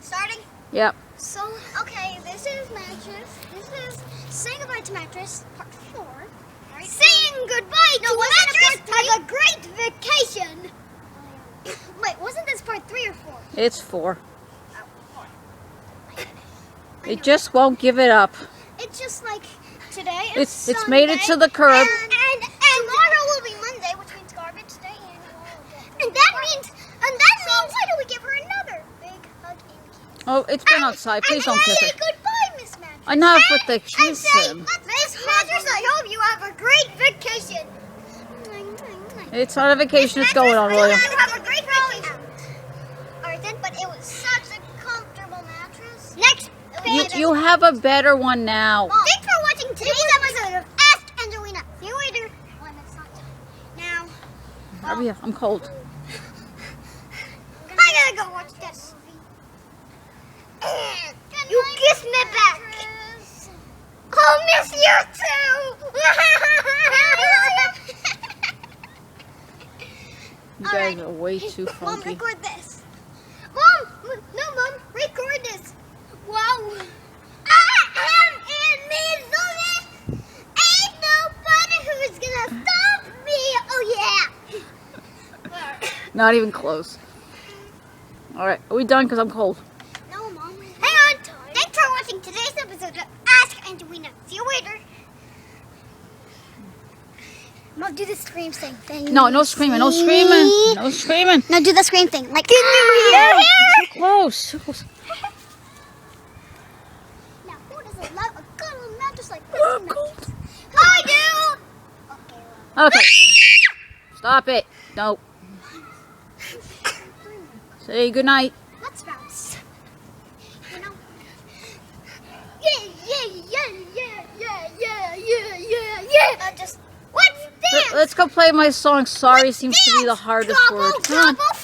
Starting? Yep. So, okay, this is Mattress. This is Saying Goodbye to Mattress, part 4. Right? Saying goodbye to Mattress! Have a great vacation! Wait, wasn't this part 3 or 4? It's 4. Oh, 4. It just won't give it up. It's just like today is It's made it to the curb. And tomorrow will be Monday, which means garbage day, and that means why do we give her another big hug and kiss? Oh, it's been outside. Please don't kiss Say her. goodbye, Miss Mattress. Enough with the And kissing. Miss Mattress, I hope you have a great vacation. It's not a vacation. It's going on, William. You have a great vacation. Alright then, but it was such a comfortable mattress. Next. You have a better one now. Mom, thanks for watching today's episode of Ask Angelina. See you later. When it's not time. Now. Hurry up. I'm cold. I gotta go watch this movie. You kiss me back. I'll miss you too. You guys are way too Mom, funky. record this. Mom, no, Mom, record this. Wow. I am in Missouri. Ain't nobody who's gonna stop me. Oh yeah. Not even close. All right. Are we done? Because I'm cold. No, Mom. Hang on. Thanks for watching today's episode of Ask Angelina. See you later. Mom, do the scream thing. No, no screaming. No screaming. No screaming. No, do the scream thing. Like, New Year. Too close. Too close. Now, who doesn't love a good little mattress like this? Mattress? I do. Okay, well. Okay. Stop it. No. Say goodnight. Let's bounce. You know? Yeah. Just, what's this? Let's go play my song. Sorry seems to be the hardest word. Come on. Double